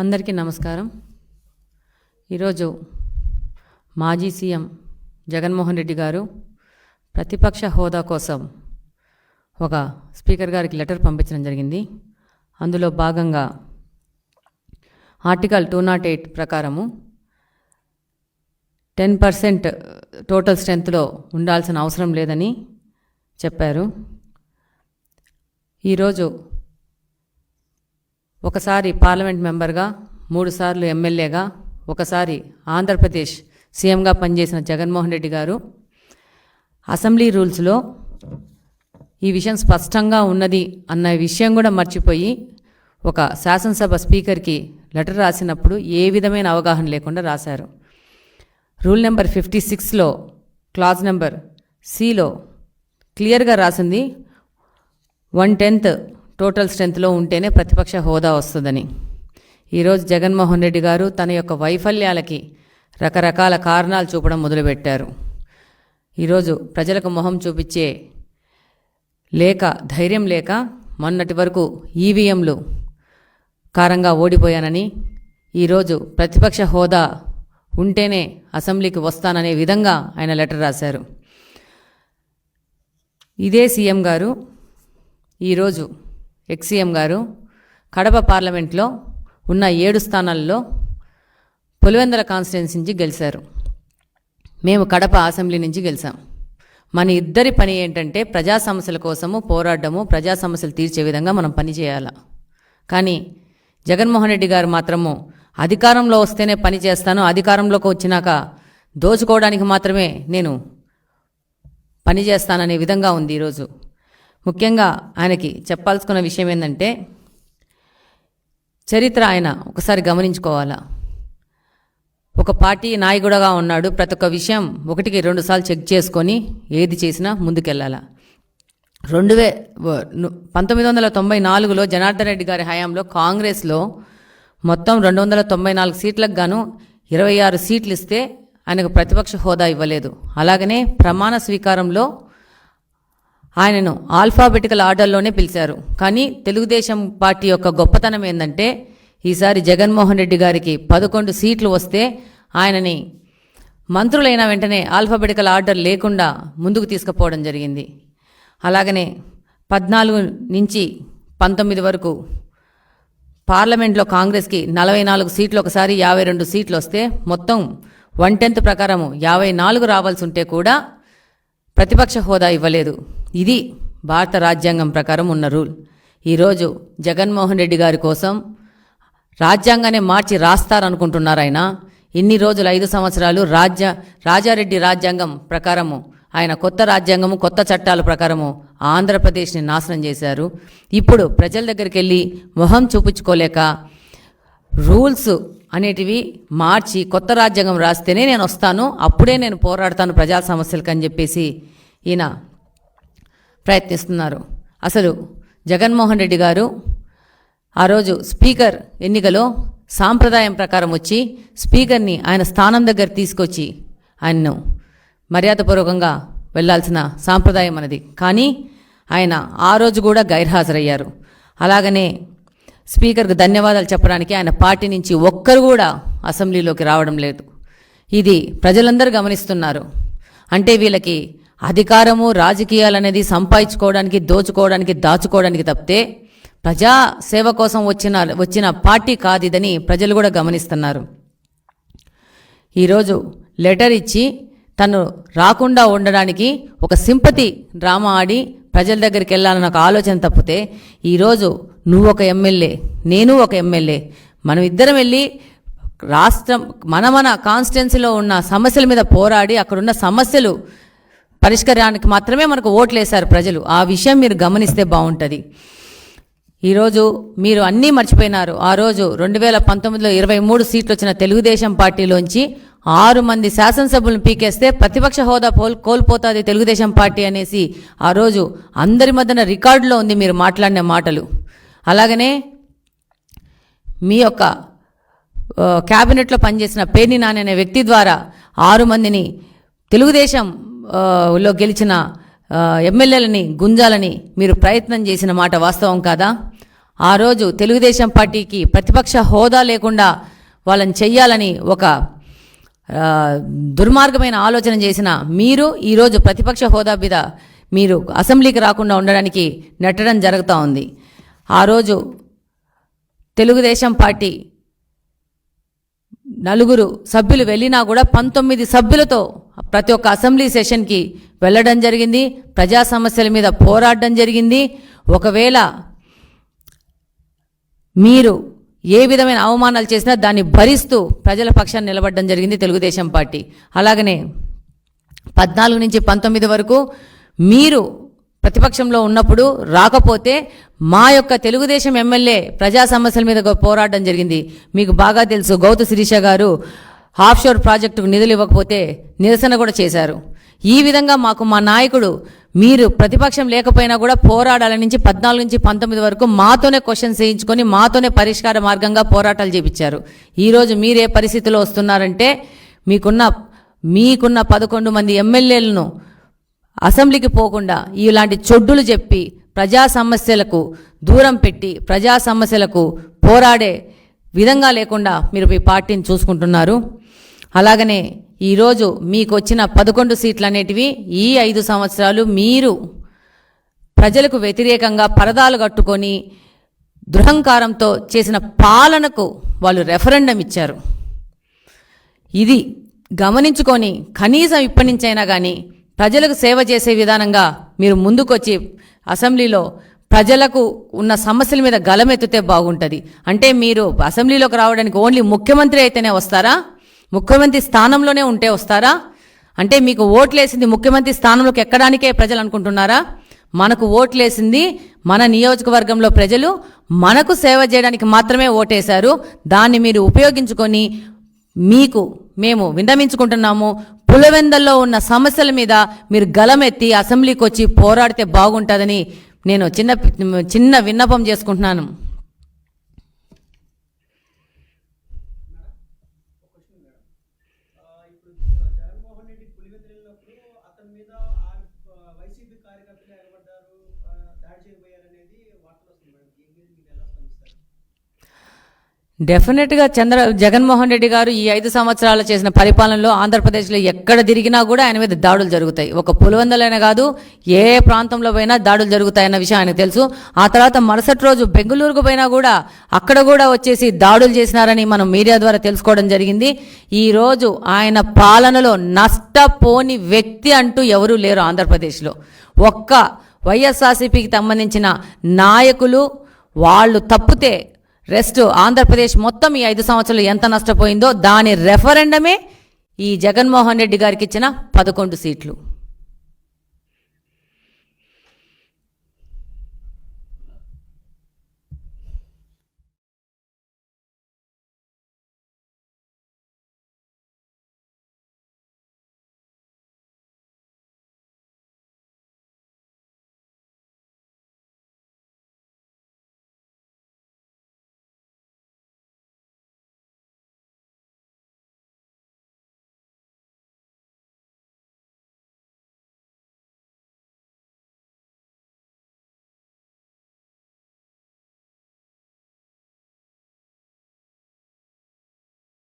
అందరికీ నమస్కారం. ఈరోజు మాజీ సీఎం జగన్మోహన్ రెడ్డి గారు ప్రతిపక్ష హోదా కోసం ఒక స్పీకర్ గారికి లెటర్ పంపించడం జరిగింది. అందులో భాగంగా ఆర్టికల్ 208 ప్రకారము 10% టోటల్ స్ట్రెంత్లో ఉండాల్సిన అవసరం లేదని చెప్పారు. ఈరోజు ఒకసారి పార్లమెంట్ మెంబర్గా, 3 సార్లు ఎమ్మెల్యేగా, ఒకసారి ఆంధ్రప్రదేశ్ సీఎంగా పనిచేసిన జగన్మోహన్ రెడ్డి గారు అసెంబ్లీ రూల్స్లో ఈ విషయం స్పష్టంగా ఉన్నది అన్న విషయం కూడా మర్చిపోయి ఒక శాసనసభ స్పీకర్కి లెటర్ రాసినప్పుడు ఏ విధమైన అవగాహన లేకుండా రాశారు. రూల్ నెంబర్ 56లో క్లాజ్ నెంబర్ సిలో క్లియర్గా రాసింది 1/10 టోటల్ స్ట్రెంత్లో ఉంటేనే ప్రతిపక్ష హోదా వస్తుందని. ఈరోజు జగన్మోహన్ రెడ్డి గారు తన యొక్క వైఫల్యాలకి రకరకాల కారణాలు చూపడం మొదలుపెట్టారు. ఈరోజు ప్రజలకు మొహం చూపించే లేక, ధైర్యం లేక మొన్నటి వరకు ఈవీఎంలు కారంగా ఓడిపోయానని, ఈరోజు ప్రతిపక్ష హోదా ఉంటేనే అసెంబ్లీకి వస్తాననే విధంగా ఆయన లెటర్ రాశారు. ఇదే సీఎం గారు, ఈరోజు ఎక్స్-సీఎం గారు కడప పార్లమెంట్లో ఉన్న 7 స్థానాల్లో పులివెందుల కాన్స్టిట్యున్సీ నుంచి గెలిచారు. మేము కడప అసెంబ్లీ నుంచి గెలిచాం. మన ఇద్దరి పని ఏంటంటే ప్రజా సమస్యల కోసము పోరాడము, ప్రజా సమస్యలు తీర్చే విధంగా మనం పని చేయాలి. కానీ జగన్మోహన్ రెడ్డి గారు మాత్రము అధికారంలో వస్తేనే పని చేస్తాను, అధికారంలోకి వచ్చినాక దోచుకోవడానికి మాత్రమే నేను పని చేస్తాననే విధంగా ఉంది. ఈరోజు ముఖ్యంగా ఆయనకి చెప్పాల్సుకున్న విషయం ఏంటంటే, చరిత్ర ఆయన ఒకసారి గమనించుకోవాలా. ఒక పార్టీ నాయకుడుగా ఉన్నాడు, ప్రతి ఒక్క విషయం 1కి 2 సార్లు చెక్ చేసుకొని ఏది చేసినా ముందుకెళ్ళాలా. 1994లో జనార్దన్ రెడ్డి గారి హయాంలో కాంగ్రెస్లో మొత్తం 294 సీట్లకు గాను 26 సీట్లు ఇస్తే ఆయనకు ప్రతిపక్ష హోదా ఇవ్వలేదు. అలాగనే ప్రమాణ స్వీకారంలో ఆయనను ఆల్ఫాబెటికల్ ఆర్డర్లోనే పిలిచారు. కానీ తెలుగుదేశం పార్టీ యొక్క గొప్పతనం ఏంటంటే, ఈసారి జగన్మోహన్ రెడ్డి గారికి 11 సీట్లు వస్తే ఆయనని మంత్రులైన వెంటనే ఆల్ఫాబెటికల్ ఆర్డర్ లేకుండా ముందుకు తీసుకుపోవడం జరిగింది. అలాగనే 14 నుంచి 19 వరకు పార్లమెంట్లో కాంగ్రెస్కి 44 సీట్లు, ఒకసారి 52 సీట్లు వస్తే మొత్తం 1/10 ప్రకారము 54 రావాల్సి ఉంటే కూడా ప్రతిపక్ష హోదా ఇవ్వలేదు. ఇది భారత రాజ్యాంగం ప్రకారం ఉన్న రూల్. ఈరోజు జగన్మోహన్ రెడ్డి గారి కోసం రాజ్యాంగాన్ని మార్చి రాస్తారనుకుంటున్నారు. ఆయన ఇన్ని రోజులు 5 సంవత్సరాలు రాజారెడ్డి రాజ్యాంగం ప్రకారము, ఆయన కొత్త రాజ్యాంగము, కొత్త చట్టాల ప్రకారము ఆంధ్రప్రదేశ్ని నాశనం చేశారు. ఇప్పుడు ప్రజల దగ్గరికి వెళ్ళి మొహం చూపించుకోలేక రూల్స్ అనేటివి మార్చి కొత్త రాజ్యాంగం రాస్తేనే నేను వస్తాను, అప్పుడే నేను పోరాడతాను ప్రజా సమస్యలకు అని చెప్పేసి ఈయన ప్రయత్నిస్తున్నారు. అసలు జగన్మోహన్ రెడ్డి గారు ఆ రోజు స్పీకర్ ఎన్నికలో సాంప్రదాయం ప్రకారం వచ్చి స్పీకర్ని ఆయన స్థానం దగ్గర తీసుకొచ్చి ఆయన్ను మర్యాదపూర్వకంగా వెళ్లాల్సిన సాంప్రదాయం అన్నది. కానీ ఆయన ఆ రోజు కూడా గైర్హాజరయ్యారు. అలాగనే స్పీకర్కు ధన్యవాదాలు చెప్పడానికి ఆయన పార్టీ నుంచి ఒక్కరు కూడా అసెంబ్లీలోకి రావడం లేదు. ఇది ప్రజలందరూ గమనిస్తున్నారు. అంటే వీళ్ళకి అధికారము, రాజకీయాలు అనేది సంపాదించుకోవడానికి, దోచుకోవడానికి, దాచుకోవడానికి తప్పితే ప్రజా సేవ కోసం వచ్చిన పార్టీ కాదిదని ప్రజలు కూడా గమనిస్తున్నారు. ఈరోజు లెటర్ ఇచ్చి తను రాకుండా ఉండడానికి ఒక సింపతి డ్రామా ఆడి ప్రజల దగ్గరికి వెళ్ళాలన్న ఒక ఆలోచన తప్పితే, ఈరోజు నువ్వు ఒక ఎమ్మెల్యే, నేను ఒక ఎమ్మెల్యే, మనం ఇద్దరం వెళ్ళి రాష్ట్రం మన కాన్స్టిట్యున్సీలో ఉన్న సమస్యల మీద పోరాడి అక్కడున్న సమస్యలు పరిష్కారానికి మాత్రమే మనకు ఓట్లు వేశారు ప్రజలు. ఆ విషయం మీరు గమనిస్తే బాగుంటుంది. ఈరోజు మీరు అన్నీ మర్చిపోయినారు. ఆ రోజు 2019లో 23 సీట్లు వచ్చిన తెలుగుదేశం పార్టీలోంచి 6 మంది శాసనసభ్యులను పీకేస్తే ప్రతిపక్ష హోదా కోల్పోతుంది తెలుగుదేశం పార్టీ అనేసి ఆ రోజు అందరి మధ్యన రికార్డులో ఉంది మీరు మాట్లాడిన మాటలు. అలాగనే మీ యొక్క క్యాబినెట్లో పనిచేసిన పేర్ని నాని అనే వ్యక్తి ద్వారా 6 మందిని తెలుగుదేశంలో గెలిచిన ఎమ్మెల్యేలని గుంజాలని మీరు ప్రయత్నం చేసిన మాట వాస్తవం కాదా? ఆ రోజు తెలుగుదేశం పార్టీకి ప్రతిపక్ష హోదా లేకుండా వాళ్ళని చెయ్యాలని ఒక దుర్మార్గమైన ఆలోచన చేసిన మీరు ఈరోజు ప్రతిపక్ష హోదా మీద మీరు అసెంబ్లీకి రాకుండా ఉండడానికి నెట్టడం జరుగుతూ ఉంది. ఆ రోజు తెలుగుదేశం పార్టీ 4 సభ్యులు వెళ్ళినా కూడా 19 సభ్యులతో ప్రతి ఒక్క అసెంబ్లీ సెషన్కి వెళ్ళడం జరిగింది. ప్రజా సమస్యల మీద పోరాడడం జరిగింది. ఒకవేళ మీరు ఏ విధమైన అవమానాలు చేసినా దాన్ని భరిస్తూ ప్రజల పక్షాన్ని నిలబడడం జరిగింది తెలుగుదేశం పార్టీ. అలాగనే 14 నుంచి 19 వరకు మీరు ప్రతిపక్షంలో ఉన్నప్పుడు రాకపోతే మా యొక్క తెలుగుదేశం ఎమ్మెల్యే ప్రజా సమస్యల మీద పోరాడడం జరిగింది. మీకు బాగా తెలుసు, గౌతు శిరీష గారు ఆఫ్షోర్ ప్రాజెక్టుకు నిధులు ఇవ్వకపోతే నిరసన కూడా చేశారు. ఈ విధంగా మాకు మా నాయకుడు మీరు ప్రతిపక్షం లేకపోయినా కూడా పోరాడాల నుంచి 14 నుంచి 19 వరకు మాతోనే క్వశ్చన్స్ వేయించుకొని మాతోనే పరిష్కార మార్గంగా పోరాటాలు చేపించారు. ఈరోజు మీరే పరిస్థితిలో వస్తున్నారంటే మీకున్న 11 మంది ఎమ్మెల్యేలను అసెంబ్లీకి పోకుండా ఇలాంటి చొడ్డులు చెప్పి ప్రజా సమస్యలకు దూరం పెట్టి ప్రజా సమస్యలకు పోరాడే విధంగా లేకుండా మీరు ఈ పార్టీని చూసుకుంటున్నారు. అలాగనే ఈరోజు మీకు వచ్చిన 11 సీట్లు అనేటివి ఈ 5 సంవత్సరాలు మీరు ప్రజలకు వ్యతిరేకంగా పరదాలు కట్టుకొని దురహంకారంతో చేసిన పాలనకు వాళ్ళు రెఫరెండం ఇచ్చారు. ఇది గమనించుకొని కనీసం ఇప్పటి నుంచైనా కానీ ప్రజలకు సేవ చేసే విధానంగా మీరు ముందుకొచ్చి అసెంబ్లీలో ప్రజలకు ఉన్న సమస్యల మీద గలమెత్తితే బాగుంటుంది. అంటే మీరు అసెంబ్లీలోకి రావడానికి ఓన్లీ ముఖ్యమంత్రి అయితేనే వస్తారా? ముఖ్యమంత్రి స్థానంలోనే ఉంటే వస్తారా? అంటే మీకు ఓట్లేసింది ముఖ్యమంత్రి స్థానంలోకి ఎక్కడానికే ప్రజలు అనుకుంటున్నారా? మనకు ఓట్లేసింది మన నియోజకవర్గంలో ప్రజలు మనకు సేవ చేయడానికి మాత్రమే ఓటేశారు. దాన్ని మీరు ఉపయోగించుకొని మేము విన్నవించుకుంటున్నాము, పులివెందుల్లో ఉన్న సమస్యల మీద మీరు గలమెత్తి అసెంబ్లీకి వచ్చి పోరాడితే బాగుంటుందని నేను చిన్న విన్నపం చేసుకుంటున్నాను. డెఫినెట్గా జగన్మోహన్ రెడ్డి గారు ఈ 5 సంవత్సరాలు చేసిన పరిపాలనలో ఆంధ్రప్రదేశ్లో ఎక్కడ తిరిగినా కూడా ఆయన మీద దాడులు జరుగుతాయి. ఒక పులివెందులైనా కాదు, ఏ ప్రాంతంలో పోయినా దాడులు జరుగుతాయన్న విషయం ఆయనకు తెలుసు. ఆ తర్వాత మరుసటి రోజు బెంగళూరుకు పోయినా కూడా అక్కడ కూడా వచ్చేసి దాడులు చేసినారని మనం మీడియా ద్వారా తెలుసుకోవడం జరిగింది. ఈరోజు ఆయన పాలనలో నష్టపోని వ్యక్తి అంటూ ఎవరూ లేరు ఆంధ్రప్రదేశ్లో. ఒక్క వైఎస్ఆర్సీపీకి సంబంధించిన నాయకులు వాళ్ళు తప్పితే రెస్ట్ ఆంధ్రప్రదేశ్ మొత్తం ఈ 5 సంవత్సరాలు ఎంత నష్టపోయిందో దాని రెఫరెండమే ఈ జగన్మోహన్ రెడ్డి గారికి ఇచ్చిన 11 సీట్లు.